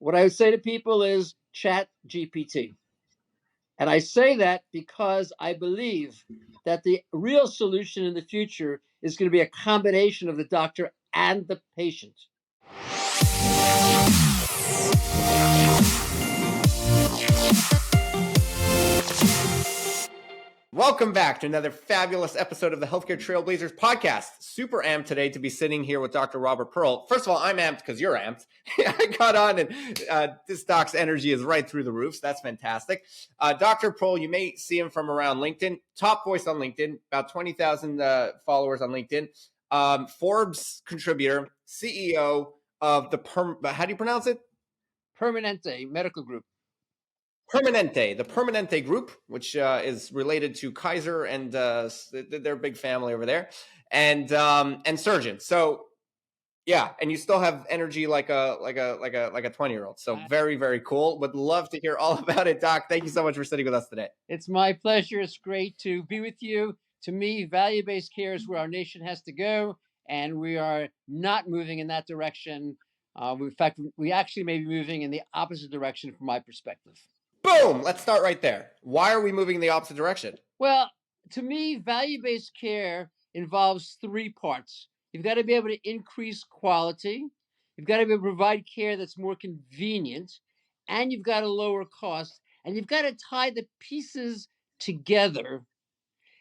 What I would say to people is chat GPT. And I say that because I believe that the real solution in the future is going to be a combination of the doctor and the patient. Welcome back to another fabulous episode of the Healthcare Trailblazers podcast. Super amped today to be sitting here with Dr. Robert Pearl. First of all, I'm amped because you're amped. I got on and this doc's energy is right through the roof. So that's fantastic. Dr. Pearl, you may see him from around LinkedIn. Top voice on LinkedIn, about 20,000 followers on LinkedIn. Forbes contributor, CEO of how do you pronounce it? Permanente Medical Group. Permanente, the Permanente Group, which is related to Kaiser and their big family over there, and surgeon. So, yeah, and you still have energy like a 20-year-old. So very, very cool. Would love to hear all about it, Doc. Thank you so much for sitting with us today. It's my pleasure. It's great to be with you. To me, value-based care is where our nation has to go, and we are not moving in that direction. In fact, we actually may be moving in the opposite direction from my perspective. Boom! Let's start right there. Why are we moving in the opposite direction? Well, to me, value-based care involves three parts. You've got to be able to increase quality. You've got to be able to provide care that's more convenient, and you've got to lower costs, and you've got to tie the pieces together.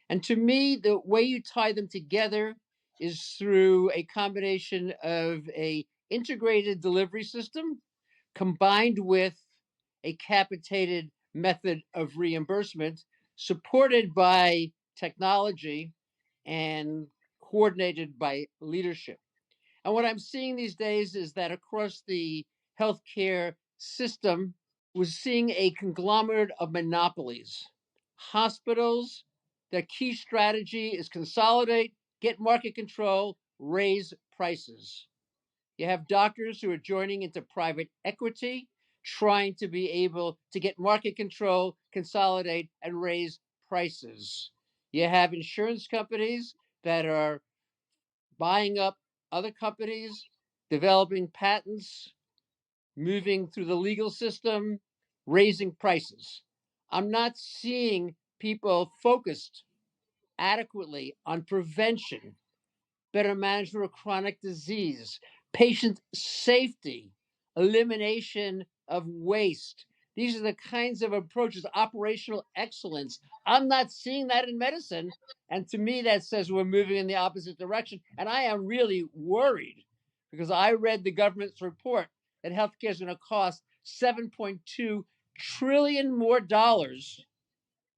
And to me, the way you tie them together is through a combination of a integrated delivery system combined with a capitated method of reimbursement supported by technology and coordinated by leadership. And what I'm seeing these days is that across the healthcare system, we're seeing a conglomerate of monopolies. Hospitals, their key strategy is consolidate, get market control, raise prices. You have doctors who are joining into private equity, trying to be able to get market control, consolidate, and raise prices. You have insurance companies that are buying up other companies, developing patents, moving through the legal system, raising prices. I'm not seeing people focused adequately on prevention, better management of chronic disease, patient safety, elimination of waste. These are the kinds of approaches, operational excellence. I'm not seeing that in medicine. And to me, that says we're moving in the opposite direction. And I am really worried because I read the government's report that healthcare is going to cost $7.2 trillion more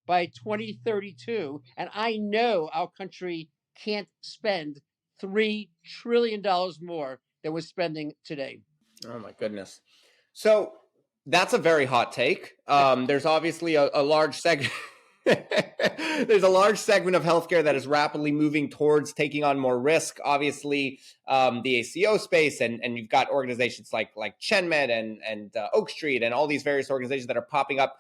by 2032. And I know our country can't spend $3 trillion more than we're spending today. Oh, my goodness. So that's a very hot take. There's obviously a large segment. There's a large segment of healthcare that is rapidly moving towards taking on more risk. Obviously, the ACO space, and you've got organizations like ChenMed and Oak Street and all these various organizations that are popping up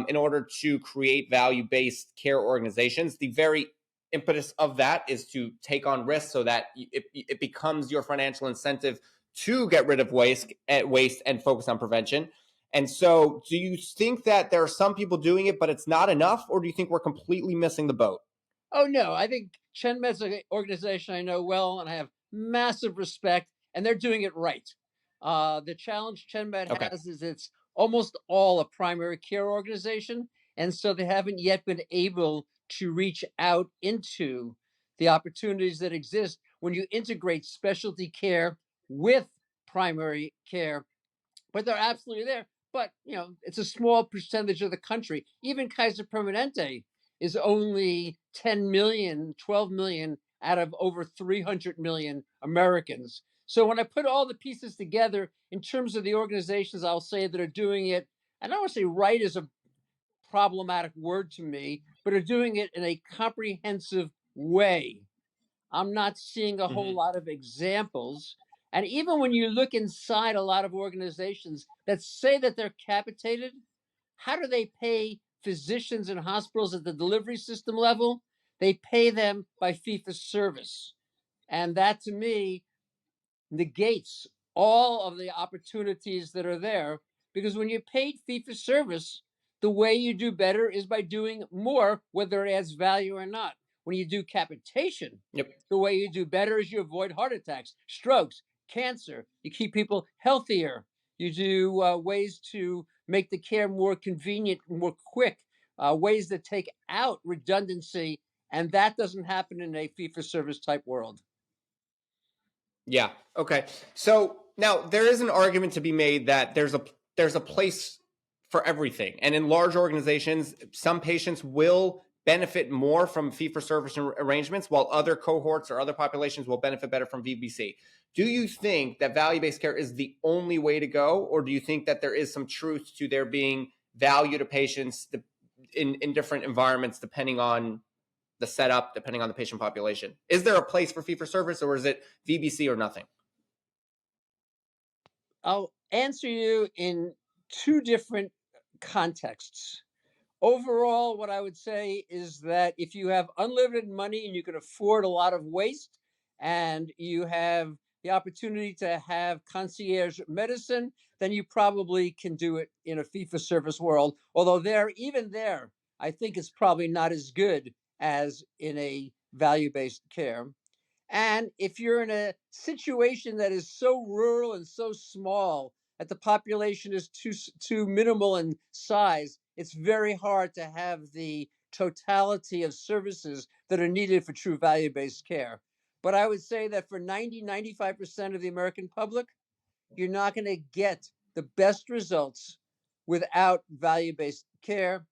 in order to create value-based care organizations. The very impetus of that is to take on risk so that it becomes your financial incentive to get rid of waste and focus on prevention. And so do you think that there are some people doing it, but it's not enough? Or do you think we're completely missing the boat? Oh, no. I think ChenMed's an organization I know well, and I have massive respect, and they're doing it right. The challenge ChenMed has is it's almost all a primary care organization. And so they haven't yet been able to reach out into the opportunities that exist when you integrate specialty care with primary care. But they're absolutely there. But, it's a small percentage of the country. Even Kaiser Permanente is only 10 million, 12 million out of over 300 million Americans. So when I put all the pieces together in terms of the organizations, I'll say that are doing it, and I don't want to say right is a problematic word to me, but are doing it in a comprehensive way. I'm not seeing a whole lot of examples. And even when you look inside a lot of organizations that say that they're capitated, how do they pay physicians and hospitals at the delivery system level? They pay them by fee for service. And that to me negates all of the opportunities that are there. Because when you're paid fee for service, the way you do better is by doing more, whether it adds value or not. When you do capitation, Yep. the way you do better is you avoid heart attacks, strokes, cancer. You keep people healthier. You do ways to make the care more convenient, more quick, ways that take out redundancy. And that doesn't happen in a fee for service type world. Yeah. Okay. So now there is an argument to be made that there's a place for everything, and in large organizations, some patients will benefit more from fee for service arrangements, while other cohorts or other populations will benefit better from VBC. Do you think that value based care is the only way to go, or do you think that there is some truth to there being value to patients in different environments depending on the setup, depending on the patient population? Is there a place for fee for service, or is it VBC or nothing? I'll answer you in two different contexts. Overall, what I would say is that if you have unlimited money and you can afford a lot of waste and you have the opportunity to have concierge medicine, then you probably can do it in a fee for service world. Although, even there, I think it's probably not as good as in a value based care. And if you're in a situation that is so rural and so small that the population is too minimal in size, it's very hard to have the totality of services that are needed for true value-based care. But I would say that for 95% of the American public, you're not going to get the best results without value-based care.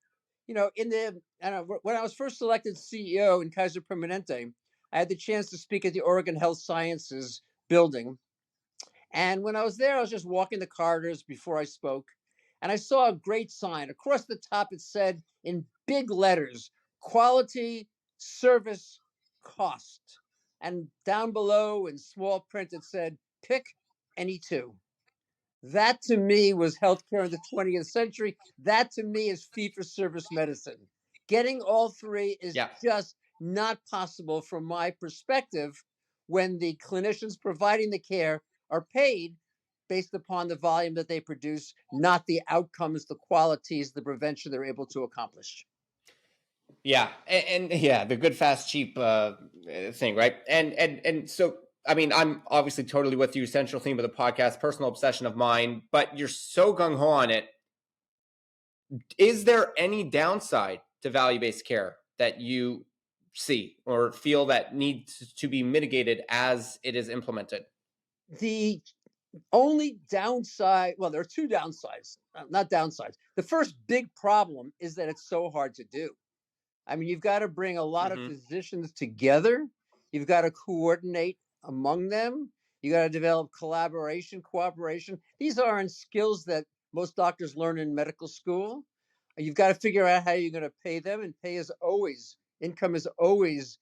When I was first selected CEO in Kaiser Permanente, I had the chance to speak at the Oregon Health Sciences building. And when I was there, I was just walking the corridors before I spoke. And I saw a great sign. Across the top, it said in big letters, quality, service, cost. And down below in small print, it said, pick any two. That to me was healthcare in the 20th century. That to me is fee for service medicine. Getting all three is Yeah. just not possible from my perspective when the clinicians providing the care are paid based upon the volume that they produce, not the outcomes, the qualities, the prevention they're able to accomplish. Yeah, and yeah, the good, fast, cheap thing, right? And so, I mean, I'm obviously totally with you. Central theme of the podcast, personal obsession of mine. But you're so gung ho on it. Is there any downside to value based care that you see or feel that needs to be mitigated as it is implemented? The only downside, well, there are two downsides, not downsides. The first big problem is that it's so hard to do. I mean, you've got to bring a lot of physicians together. You've got to coordinate among them. You got to develop collaboration, cooperation. These aren't skills that most doctors learn in medical school. You've got to figure out how you're going to pay them, and income is always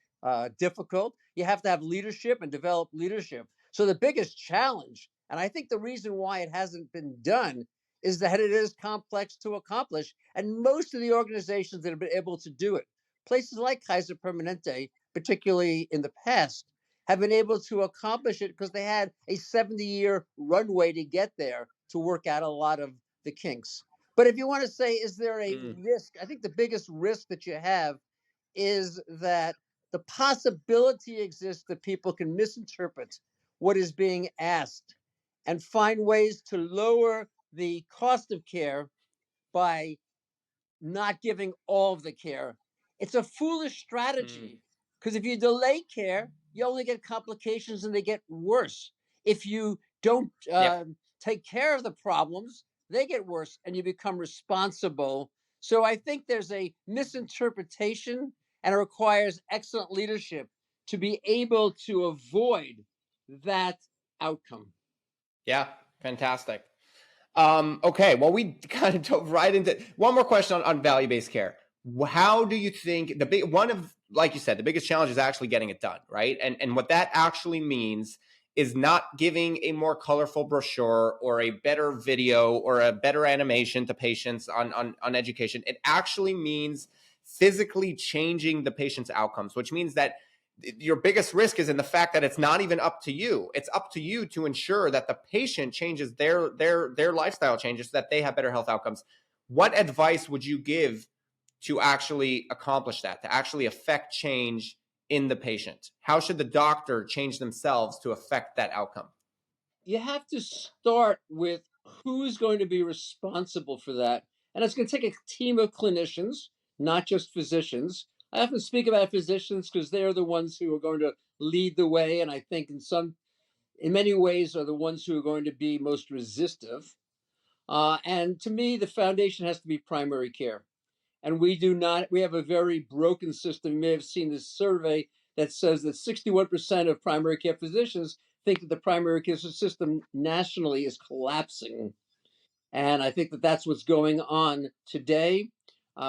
difficult. You have to have leadership and develop leadership. So the biggest challenge, and I think the reason why it hasn't been done, is that it is complex to accomplish. And most of the organizations that have been able to do it, places like Kaiser Permanente, particularly in the past, have been able to accomplish it because they had a 70-year runway to get there to work out a lot of the kinks. But if you want to say, is there a risk? I think the biggest risk that you have is that the possibility exists that people can misinterpret what is being asked and find ways to lower the cost of care by not giving all of the care. It's a foolish strategy because if you delay care, you only get complications and they get worse. If you don't take care of the problems, they get worse and you become responsible. So I think there's a misinterpretation and it requires excellent leadership to be able to avoid that outcome. Yeah, fantastic. Okay, well, we kind of dove right into one more question on value-based care. How do you think like you said, the biggest challenge is actually getting it done, right? And what that actually means is not giving a more colorful brochure or a better video or a better animation to patients on education. It actually means physically changing the patient's outcomes, which means that your biggest risk is in the fact that it's not even up to you. It's up to you to ensure that the patient changes their lifestyle changes so that they have better health outcomes. What advice would you give to actually accomplish that, to actually affect change in the patient? How should the doctor change themselves to affect that outcome? You have to start with who's going to be responsible for that. And it's going to take a team of clinicians, not just physicians. I often speak about physicians because they're the ones who are going to lead the way. And I think in many ways, are the ones who are going to be most resistive. And to me, the foundation has to be primary care. And we have a very broken system. You may have seen this survey that says that 61% of primary care physicians think that the primary care system nationally is collapsing. And I think that that's what's going on today.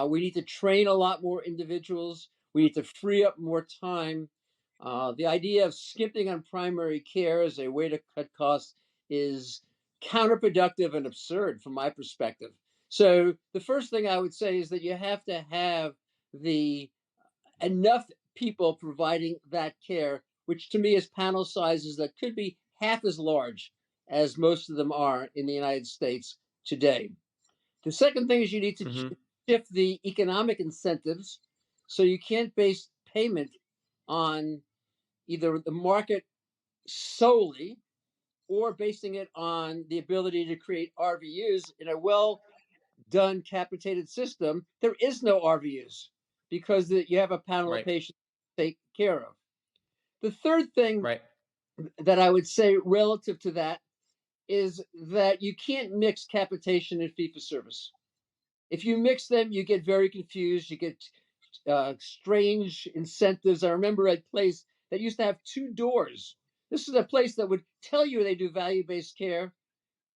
We need to train a lot more individuals. We need to free up more time. The idea of skimping on primary care as a way to cut costs is counterproductive and absurd from my perspective. So the first thing I would say is that you have to have the enough people providing that care, which to me is panel sizes that could be half as large as most of them are in the United States today. The second thing is you need to Mm-hmm. shift the economic incentives so you can't base payment on either the market solely or basing it on the ability to create RVUs in a well done capitated system. There is no RVUs because you have a panel of Right. patients to take care of. The third thing Right. that I would say relative to that is that you can't mix capitation and fee for service. If you mix them, you get very confused. You get strange incentives. I remember a place that used to have two doors. This is a place that would tell you they do value based care.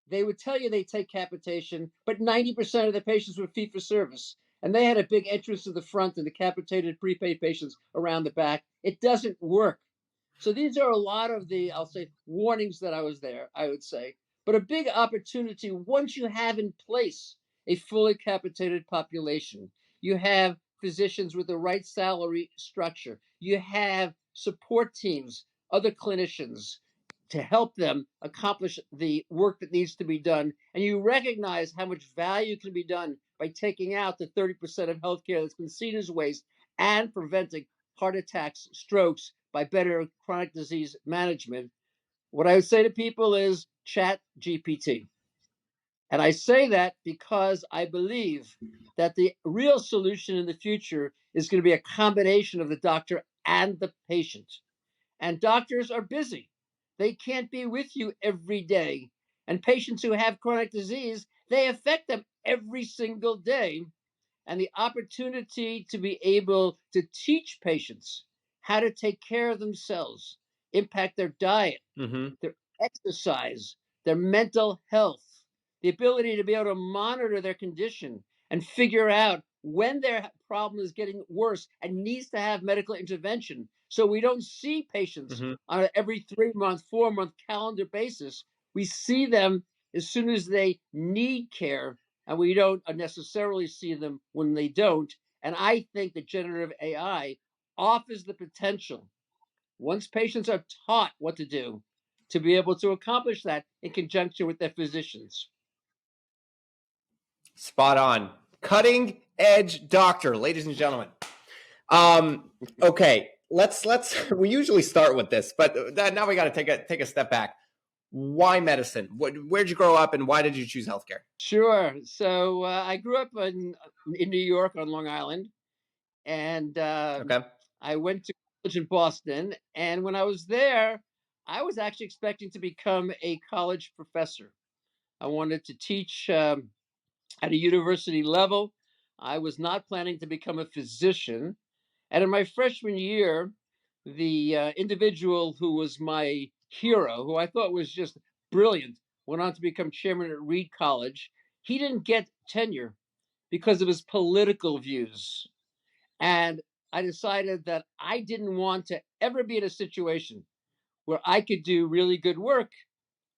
They would tell you they take capitation, but 90% of the patients were fee for service. And they had a big entrance to the front and the capitated prepaid patients around the back. It doesn't work. So these are a lot of the, I'll say, warnings that I would say. But a big opportunity once you have in place a fully capitated population, you have physicians with the right salary structure, you have support teams, other clinicians to help them accomplish the work that needs to be done. And you recognize how much value can be done by taking out the 30% of healthcare that's been seen as waste and preventing heart attacks, strokes by better chronic disease management. What I would say to people is chat GPT. And I say that because I believe that the real solution in the future is going to be a combination of the doctor and the patient. And doctors are busy. They can't be with you every day. And patients who have chronic disease, they affect them every single day. And the opportunity to be able to teach patients how to take care of themselves, impact their diet, Mm-hmm. their exercise, their mental health, the ability to be able to monitor their condition and figure out when their problem is getting worse and needs to have medical intervention. So we don't see patients Mm-hmm. on an every 3 month, 4 month calendar basis. We see them as soon as they need care, and we don't necessarily see them when they don't. And I think that generative AI offers the potential, once patients are taught what to do, to be able to accomplish that in conjunction with their physicians. Spot on. Cutting edge doctor, ladies and gentlemen. Okay, let's we usually start with this, but now we got to take a step back. Why medicine? Where'd you grow up, and why did you choose healthcare? Sure. So I grew up in New York on Long Island, and Okay. I went to college in Boston. And when I was there, I was actually expecting to become a college professor. I wanted to teach at a university level. I was not planning to become a physician. And in my freshman year, the individual who was my hero, who I thought was just brilliant, went on to become chairman at Reed College. He didn't get tenure because of his political views. And I decided that I didn't want to ever be in a situation where I could do really good work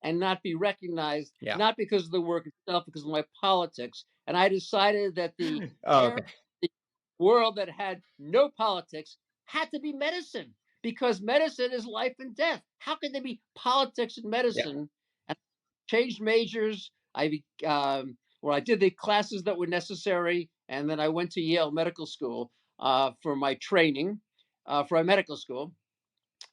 and not be recognized, Yeah. not because of the work itself, because of my politics. And I decided that Oh, area, okay. the world that had no politics had to be medicine. because medicine is life and death. How could there be politics in Yeah. medicine? And changed majors. I did the classes that were necessary, and then I went to Yale Medical School for my training for a medical school.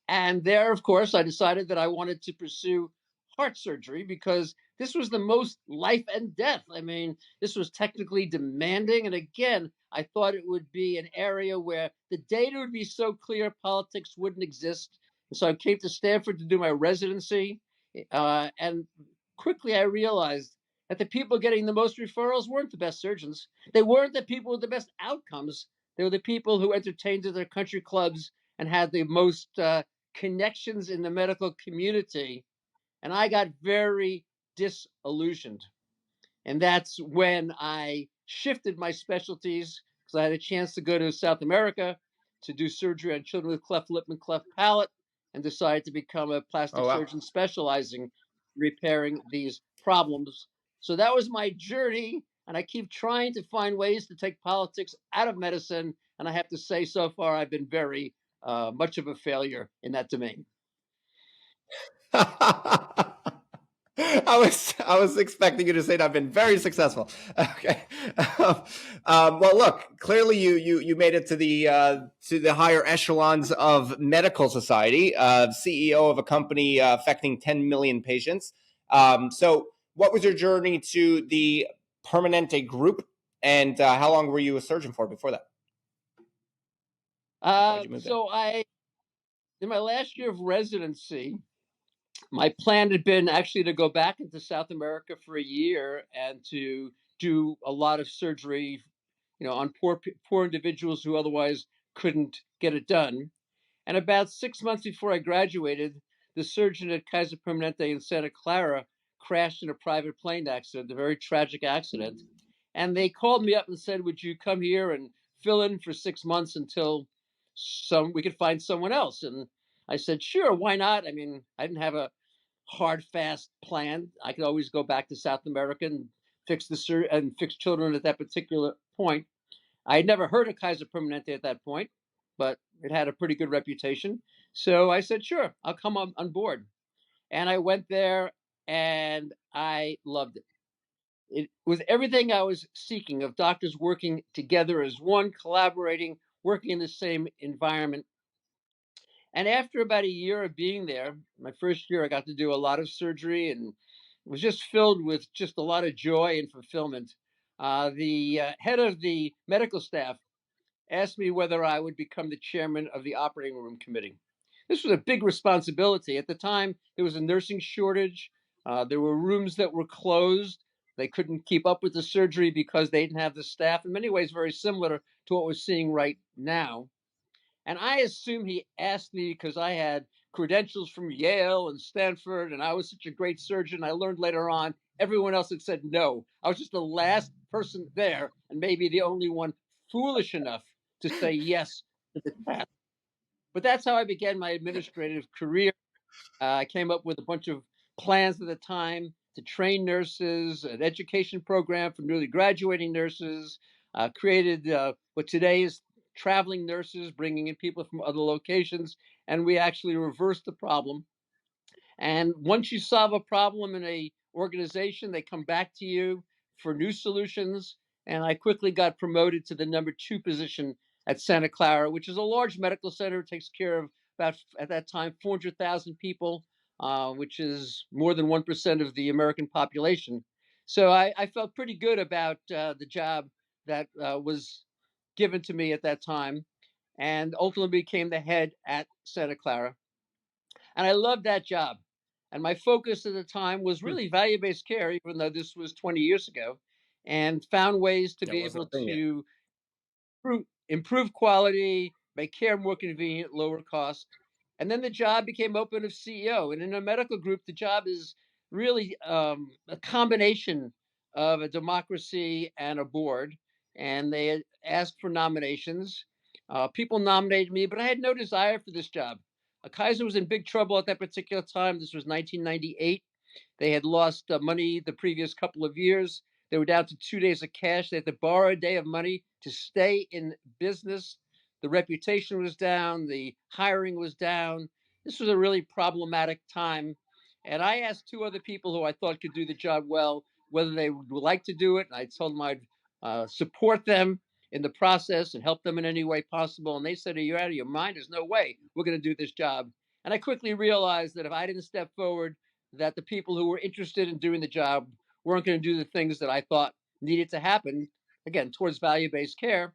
And there, of course, I decided that I wanted to pursue heart surgery because this was the most life and death. I mean, this was technically demanding. And again, I thought it would be an area where the data would be so clear, politics wouldn't exist. And so I came to Stanford to do my residency. And quickly I realized that the people getting the most referrals weren't the best surgeons. They weren't the people with the best outcomes. They were the people who entertained at their country clubs and had the most connections in the medical community. And I got very disillusioned. And that's when I shifted my specialties because I had a chance to go to South America to do surgery on children with cleft lip and cleft palate and decided to become a Oh plastic wow. surgeon specializing in repairing these problems. So that was my journey. And I keep trying to find ways to take politics out of medicine. And I have to say, so far, I've been very much of a failure in that domain. I was expecting you to say that I've been very successful. Okay. Well, look, clearly you made it to the higher echelons of medical society, CEO of a company affecting 10 million patients. So, what was your journey to the Permanente group, and how long were you a surgeon for before that? Why did you move there? In my last year of residency, my plan had been actually to go back into South America for a year and to do a lot of surgery, on poor individuals who otherwise couldn't get it done. And about 6 months before I graduated, the surgeon at Kaiser Permanente in Santa Clara crashed in a private plane accident, a very tragic accident. And they called me up and said, "Would you come here and fill in for 6 months until we could find someone else?" And I said, "Sure, why not?" I mean, I didn't have a hard, fast plan. I could always go back to South America and fix children at that particular point. I had never heard of Kaiser Permanente at that point, but it had a pretty good reputation. So I said, "Sure, I'll come on board." And I went there and I loved it. It was everything I was seeking of doctors working together as one, collaborating, working in the same environment. And after about a year of being there, my first year, I got to do a lot of surgery and it was just filled with just a lot of joy and fulfillment. The head of the medical staff asked me whether I would become the chairman of the operating room committee. This was a big responsibility. At the time, there was a nursing shortage. There were rooms that were closed. They couldn't keep up with the surgery because they didn't have the staff. In many ways, very similar to what we're seeing right now. And I assume he asked me because I had credentials from Yale and Stanford, and I was such a great surgeon. I learned later on everyone else had said no. I was just the last person there, and maybe the only one foolish enough to say yes to the task. But that's how I began my administrative career. I came up with a bunch of plans at the time to train nurses, an education program for newly graduating nurses, created what today is traveling nurses, bringing in people from other locations. And we actually reversed the problem. And once you solve a problem in a organization, they come back to you for new solutions. And I quickly got promoted to the number 2 position at Santa Clara, which is a large medical center. It takes care of about, at that time, 400,000 people, which is more than 1% of the American population. So I felt pretty good about the job that was given to me at that time, and ultimately became the head at Santa Clara. And I loved that job. And my focus at the time was Hmm. really value-based care, even though this was 20 years ago, and found ways to That be wasn't able a thing yet. to improve quality, make care more convenient, lower cost. And then the job became open of CEO. And in a medical group, the job is really a combination of a democracy and a board. And they asked for nominations. People nominated me, but I had no desire for this job. Kaiser was in big trouble at that particular time. This was 1998. They had lost money the previous couple of years. They were down to 2 days of cash. They had to borrow a day of money to stay in business. The reputation was down. The hiring was down. This was a really problematic time. And I asked two other people who I thought could do the job well whether they would like to do it. And I told them I'd support them in the process and help them in any way possible. And they said, "Are you out of your mind? There's no way we're going to do this job." And I quickly realized that if I didn't step forward, that the people who were interested in doing the job weren't going to do the things that I thought needed to happen, again, towards value-based care.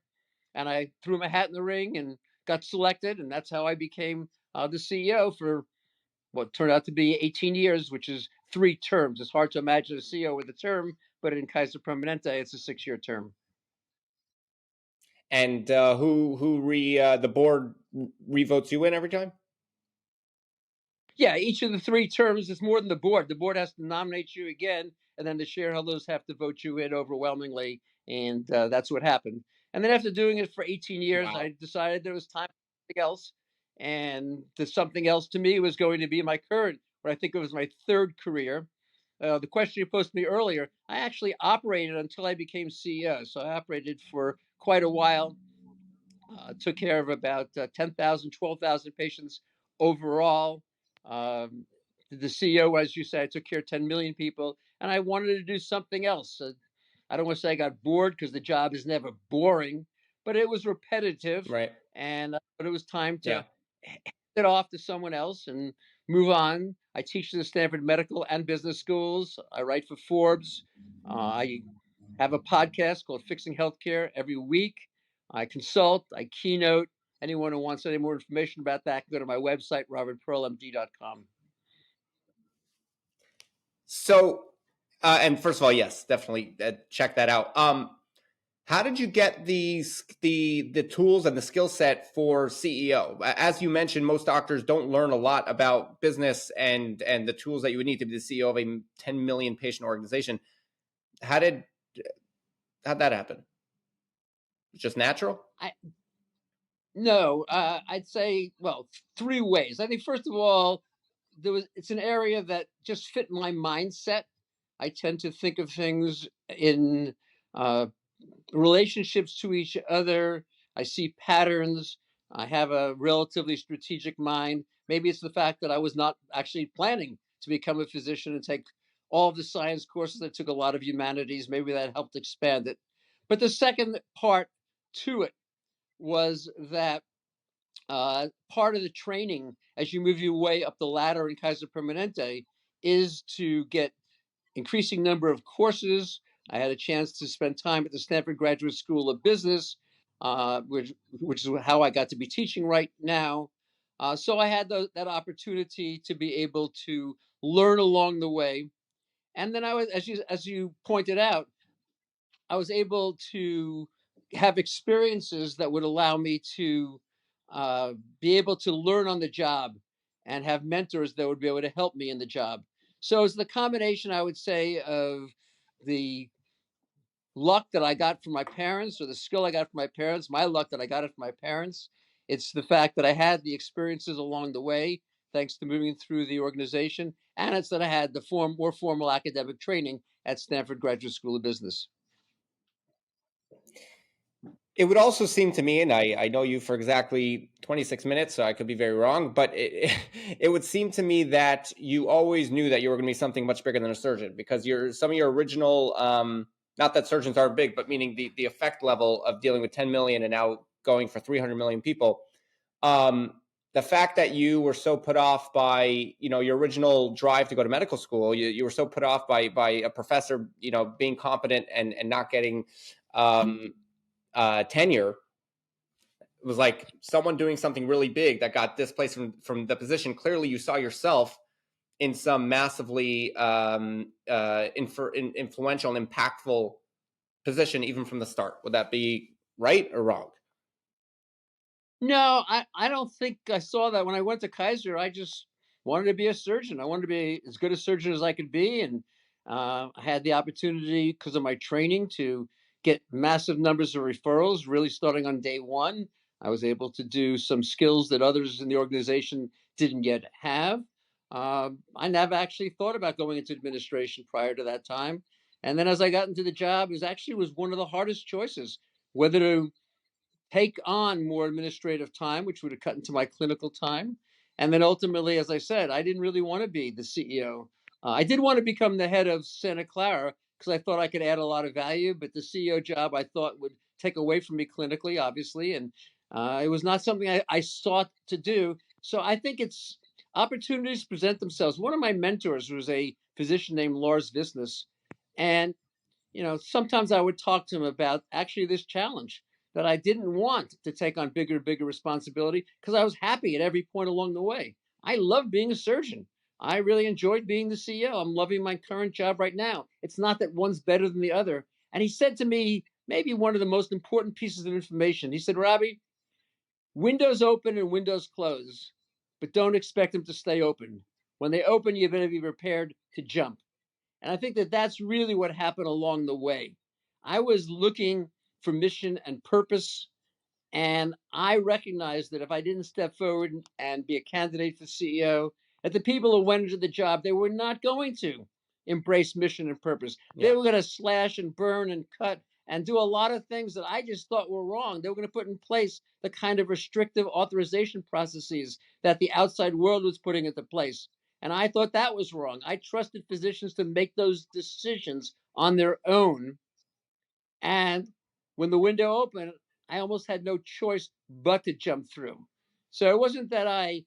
And I threw my hat in the ring and got selected. And that's how I became the CEO for what turned out to be 18 years, which is 3 terms. It's hard to imagine a CEO with a term, but in Kaiser Permanente, it's a 6-year term. And the board revotes you in every time? Yeah, each of the 3 terms is more than the board. The board has to nominate you again, and then the shareholders have to vote you in overwhelmingly, and that's what happened. And then after doing it for 18 years, Wow. I decided there was time for something else, and the something else to me was going to be my current, what I think it was my third career. The question you posed to me earlier, I actually operated until I became CEO, so I operated for quite a while. Took care of about 10,000, 12,000 patients overall. The CEO, as you said, I took care of 10 million people, and I wanted to do something else. I don't want to say I got bored because the job is never boring, but it was repetitive, Right. and but it was time Yeah. to hand it off to someone else and move on. I teach in the Stanford Medical and Business Schools. I write for Forbes. I have a podcast called Fixing Healthcare every week. I consult, I keynote. Anyone who wants any more information about that can go to my website, robertpearlmd.com. So, and first of all, yes, definitely check that out. How did you get the tools and the skill set for CEO? As you mentioned, most doctors don't learn a lot about business and the tools that you would need to be the CEO of a 10 million patient organization. How did how'd that happen? It's just natural? I No, I'd say, well, 3 ways. I think first of all, it's an area that just fit my mindset. I tend to think of things in uh, relationships to each other. I see patterns. I have a relatively strategic mind. Maybe it's the fact that I was not actually planning to become a physician and take all of the science courses. I took a lot of humanities. Maybe that helped expand it. But the second part to it was that part of the training as you move your way up the ladder in Kaiser Permanente is to get increasing number of courses. I had a chance to spend time at the Stanford Graduate School of Business, which is how I got to be teaching right now. So I had that opportunity to be able to learn along the way, and then I was, as you pointed out, I was able to have experiences that would allow me to be able to learn on the job and have mentors that would be able to help me in the job. So it's the combination, I would say, of the luck that I got from my parents or the skill I got from my parents, my luck that I got it from my parents. It's the fact that I had the experiences along the way, thanks to moving through the organization. And it's that I had the more formal academic training at Stanford Graduate School of Business. It would also seem to me, and I know you for exactly 26 minutes, so I could be very wrong, but it would seem to me that you always knew that you were going to be something much bigger than a surgeon, because some of your original, not that surgeons aren't big, but meaning the effect level of dealing with 10 million and now going for 300 million people. The fact that you were so put off by, your original drive to go to medical school, you were so put off by a professor, being competent and not getting tenure. It was like someone doing something really big that got displaced from the position. Clearly, you saw yourself in some massively influential and impactful position, even from the start. Would that be right or wrong? No, I don't think I saw that when I went to Kaiser. I just wanted to be a surgeon. I wanted to be as good a surgeon as I could be, and I had the opportunity because of my training to get massive numbers of referrals. Really, starting on day one, I was able to do some skills that others in the organization didn't yet have. I never actually thought about going into administration prior to that time, and then as I got into the job, it was one of the hardest choices whether to take on more administrative time, which would have cut into my clinical time. And then ultimately, as I said, I didn't really want to be the CEO. I did want to become the head of Santa Clara because I thought I could add a lot of value, but the CEO job I thought would take away from me clinically, obviously. And it was not something I sought to do. So I think it's opportunities present themselves. One of my mentors was a physician named Lars Visnus. And sometimes I would talk to him about actually this challenge that I didn't want to take on bigger and bigger responsibility because I was happy at every point along the way. I love being a surgeon. I really enjoyed being the CEO. I'm loving my current job right now. It's not that one's better than the other. And he said to me, maybe one of the most important pieces of information. He said, Robbie, windows open and windows close, but don't expect them to stay open. When they open, you better be prepared to jump. And I think that that's really what happened along the way. I was looking for mission and purpose. And I recognized that if I didn't step forward and be a candidate for CEO, that the people who went into the job, they were not going to embrace mission and purpose. They Yeah. were going to slash and burn and cut and do a lot of things that I just thought were wrong. They were going to put in place the kind of restrictive authorization processes that the outside world was putting into place. And I thought that was wrong. I trusted physicians to make those decisions on their own. And when the window opened, I almost had no choice but to jump through. So it wasn't that I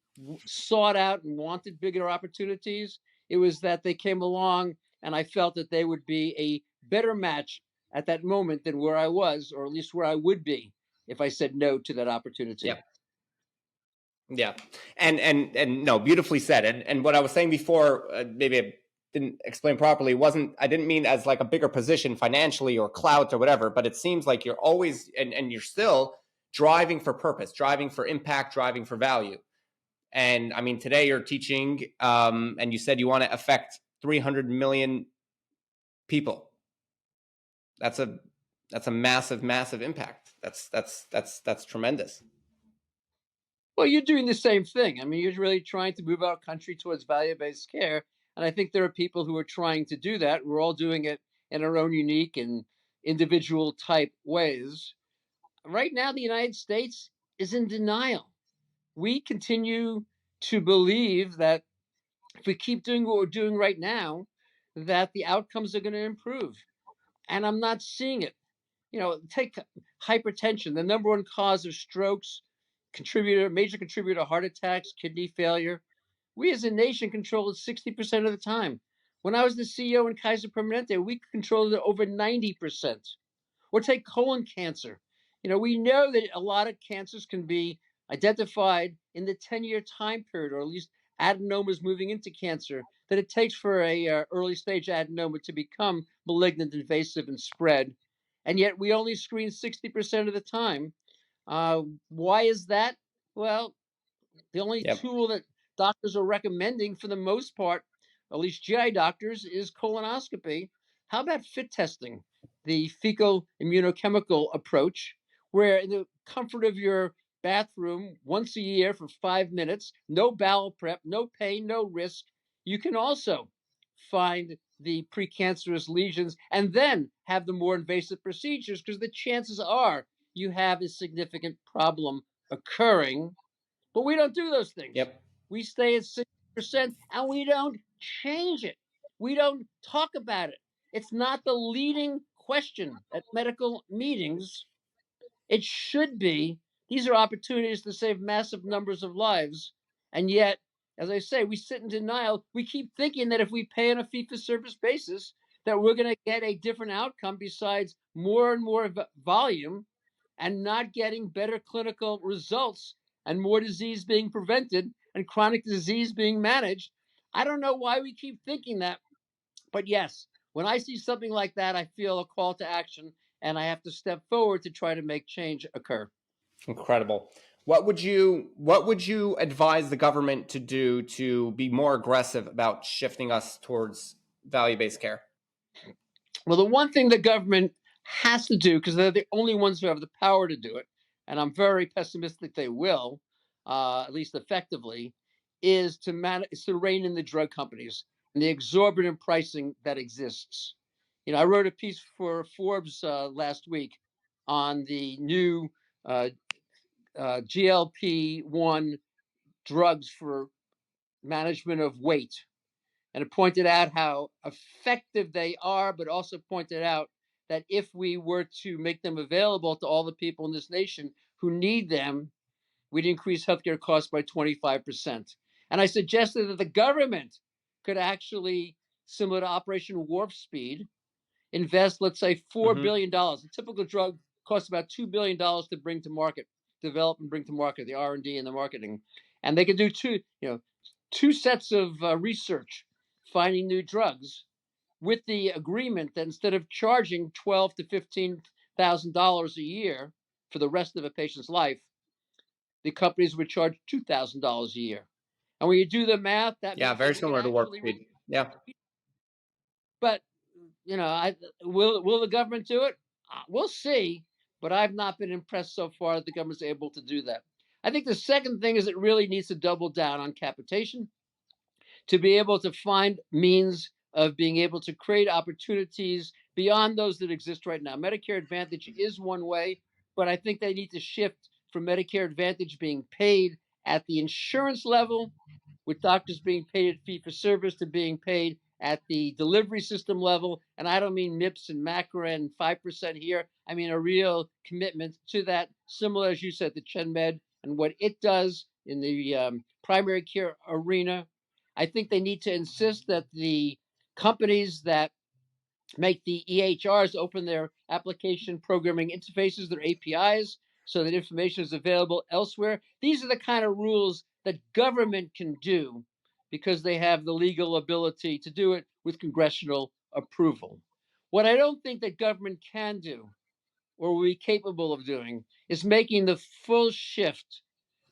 sought out and wanted bigger opportunities. It was that they came along and I felt that they would be a better match at that moment than where I was, or at least where I would be if I said no to that opportunity. Yeah. Yeah. And no, beautifully said. And what I was saying before, maybe I didn't explain properly, wasn't, I didn't mean as like a bigger position financially or clout or whatever, but it seems like you're always, and you're still driving for purpose, driving for impact, driving for value. And I mean, today you're teaching, and you said you want to affect 300 million people. That's a massive, massive impact. That's tremendous. Well, you're doing the same thing. I mean, you're really trying to move our country towards value-based care. And I think there are people who are trying to do that. We're all doing it in our own unique and individual type ways. Right now, the United States is in denial. We continue to believe that if we keep doing what we're doing right now, that the outcomes are going to improve. And I'm not seeing it. Take hypertension, the number one cause of strokes, major contributor to heart attacks, kidney failure. We as a nation control it 60% of the time. When I was the CEO in Kaiser Permanente, we controlled it over 90%. Or take colon cancer. We know that a lot of cancers can be identified in the 10-year time period, or at least adenomas moving into cancer, that it takes for a early stage adenoma to become malignant, invasive, and spread. And yet we only screen 60% of the time. Why is that? Well, the only Yep. tool that doctors are recommending for the most part, at least GI doctors, is colonoscopy. How about fit testing, the fecal immunochemical approach, where in the comfort of your bathroom once a year for 5 minutes, no bowel prep, no pain, no risk, you can also find the precancerous lesions and then have the more invasive procedures because the chances are you have a significant problem occurring, but we don't do those things. Yep. We stay at 60% and we don't change it. We don't talk about it. It's not the leading question at medical meetings. It should be. These are opportunities to save massive numbers of lives. And yet, as I say, we sit in denial. We keep thinking that if we pay on a fee for service basis, that we're going to get a different outcome besides more and more volume and not getting better clinical results and more disease being prevented and chronic disease being managed. I don't know why we keep thinking that, but yes, when I see something like that, I feel a call to action and I have to step forward to try to make change occur. Incredible. What would you advise the government to do to be more aggressive about shifting us towards value-based care? Well, the one thing the government has to do, because they're the only ones who have the power to do it, and I'm very pessimistic they will, at least effectively, is to rein in the drug companies and the exorbitant pricing that exists. I wrote a piece for Forbes last week on the new GLP-1 drugs for management of weight. And it pointed out how effective they are, but also pointed out that if we were to make them available to all the people in this nation who need them, we'd increase healthcare costs by 25%. And I suggested that the government could actually, similar to Operation Warp Speed, invest, let's say, $4 billion. A typical drug costs about $2 billion to bring to market, develop and bring to market, the R&D and the marketing. And they could do two sets of research, finding new drugs, with the agreement that instead of charging $12,000 to $15,000 a year for the rest of a patient's life, the companies would charge $2,000 a year. And when you do the math, that Yeah, means that very we can similar to warp actually. speed. Yeah. But will the government do it? We'll see. But I've not been impressed so far that the government's able to do that. I think the second thing is it really needs to double down on capitation to be able to find means of being able to create opportunities beyond those that exist right now. Medicare Advantage is one way, but I think they need to shift from Medicare Advantage being paid at the insurance level, with doctors being paid at fee for service, to being paid at the delivery system level. And I don't mean MIPS and MACRA and 5% here. I mean a real commitment to that, similar, as you said, to ChenMed and what it does in the primary care arena. I think they need to insist that the companies that make the EHRs open their application programming interfaces, their APIs, so that information is available elsewhere. These are the kind of rules that government can do because they have the legal ability to do it with congressional approval. What I don't think that government can do or will be capable of doing is making the full shift,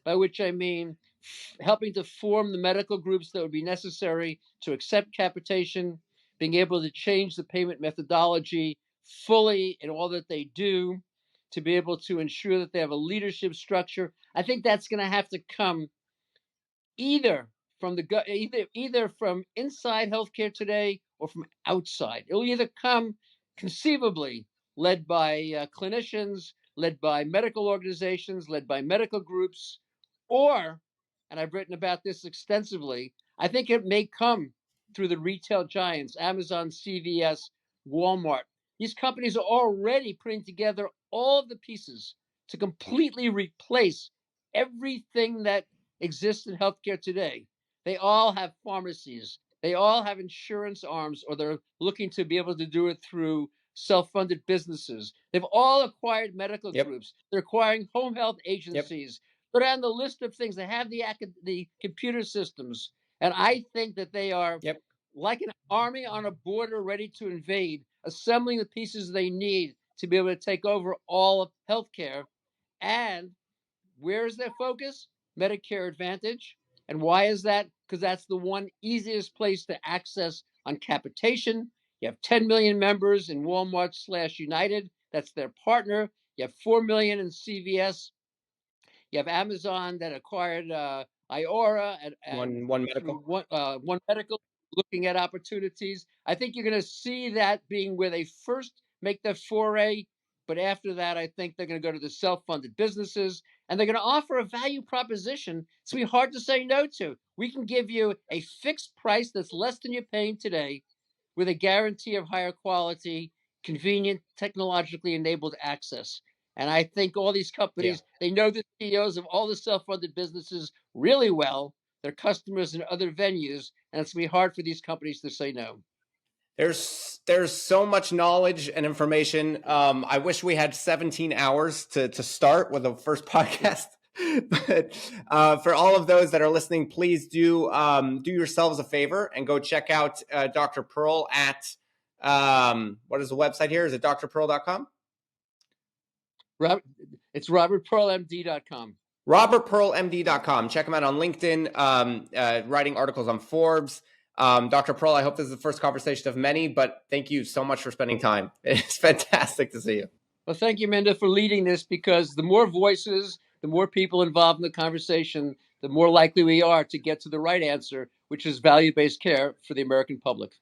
by which I mean helping to form the medical groups that would be necessary to accept capitation, being able to change the payment methodology fully in all that they do, to be able to ensure that they have a leadership structure. I think that's going to have to come either from either from inside healthcare today or from outside. It will either come conceivably led by clinicians, led by medical organizations, led by medical groups, or, and I've written about this extensively, I think it may come through the retail giants, Amazon, CVS, Walmart. These companies are already putting together all of the pieces to completely replace everything that exists in healthcare today. They all have pharmacies. They all have insurance arms, or they're looking to be able to do it through self-funded businesses. They've all acquired medical Yep. groups. They're acquiring home health Yep. agencies. But on the list of things, they have the computer systems. And I think that they are Yep. like an army on a border ready to invade, assembling the pieces they need to be able to take over all of healthcare. And where is their focus? Medicare Advantage. And why is that? Because that's the one easiest place to access on capitation. You have 10 million members in Walmart/United. That's their partner. You have 4 million in CVS. You have Amazon that acquired Iora and One through medical. One Medical, looking at opportunities. I think you're going to see that being where they first make their foray. But after that, I think they're going to go to the self-funded businesses, and they're going to offer a value proposition. It's going to be hard to say no to. We can give you a fixed price that's less than you're paying today, with a guarantee of higher quality, convenient, technologically enabled access. And I think all these Yeah. companies, they know the CEOs of all the self-funded businesses really well, their customers in other venues, and it's going to be hard for these companies to say no. There's so much knowledge and information. I wish we had 17 hours to start with the first podcast. But for all of those that are listening, please do yourselves a favor and go check out Dr. Pearl at what is the website here? Is it drpearl.com? It's robertpearlmd.com. RobertPearlMD.com. Check him out on LinkedIn, writing articles on Forbes. Dr. Pearl, I hope this is the first conversation of many, but thank you so much for spending time. It's fantastic to see you. Well, thank you, Minda, for leading this, because the more voices, the more people involved in the conversation, the more likely we are to get to the right answer, which is value-based care for the American public.